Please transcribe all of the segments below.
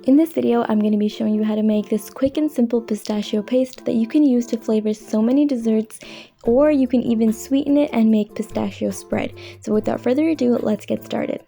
In this video, I'm going to be showing you how to make this quick and simple pistachio paste that you can use to flavor so many desserts, or you can even sweeten it and make pistachio spread. So without further ado, let's get started.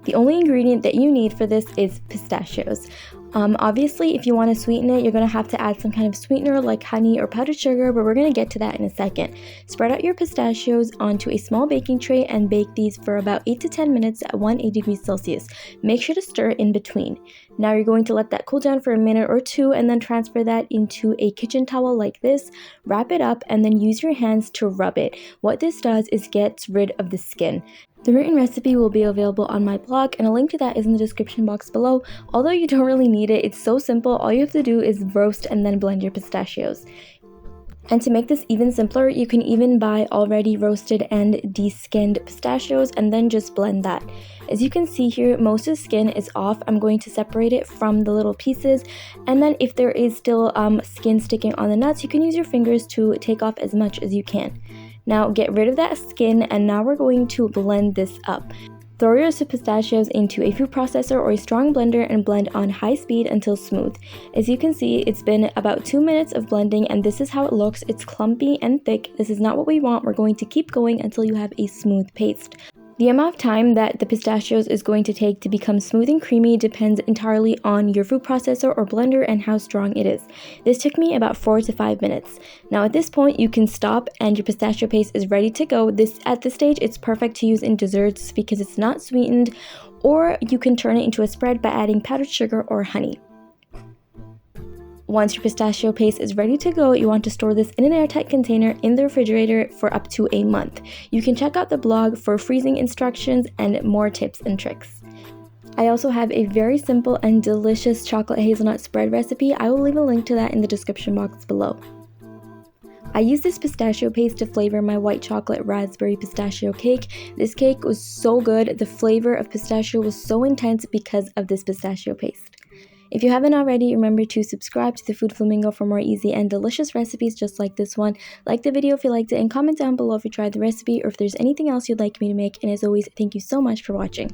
The only ingredient that you need for this is pistachios. Obviously, if you want to sweeten it, you're going to have to add some kind of sweetener like honey or powdered sugar, but we're going to get to that in a second. Spread out your pistachios onto a small baking tray and bake these for about 8 to 10 minutes at 180 degrees Celsius. Make sure to stir in between. Now you're going to let that cool down for a minute or two and then transfer that into a kitchen towel like this, wrap it up, and then use your hands to rub it. What this does is gets rid of the skin. The written recipe will be available on my blog, and a link to that is in the description box below. Although you don't really need it, it's so simple. All you have to do is roast and then blend your pistachios. And to make this even simpler, you can even buy already roasted and de-skinned pistachios and then just blend that. As you can see here, most of the skin is off. I'm going to separate it from the little pieces, and then if there is still skin sticking on the nuts, you can use your fingers to take off as much as you can. Now get rid of that skin, and now we're going to blend this up. Throw your pistachios into a food processor or a strong blender and blend on high speed until smooth. As you can see, it's been about 2 minutes of blending, and this is how it looks. It's clumpy and thick. This is not what we want. We're going to keep going until you have a smooth paste. The amount of time that the pistachios is going to take to become smooth and creamy depends entirely on your food processor or blender and how strong it is. This took me about 4 to 5 minutes. Now at this point, you can stop and your pistachio paste is ready to go. At this stage, it's perfect to use in desserts because it's not sweetened, or you can turn it into a spread by adding powdered sugar or honey. Once your pistachio paste is ready to go, you want to store this in an airtight container in the refrigerator for up to a month. You can check out the blog for freezing instructions and more tips and tricks. I also have a very simple and delicious chocolate hazelnut spread recipe. I will leave a link to that in the description box below. I used this pistachio paste to flavor my white chocolate raspberry pistachio cake. This cake was so good. The flavor of pistachio was so intense because of this pistachio paste. If you haven't already, remember to subscribe to the Food Flamingo for more easy and delicious recipes just like this one. Like the video if you liked it, and comment down below if you tried the recipe or if there's anything else you'd like me to make. And as always, thank you so much for watching.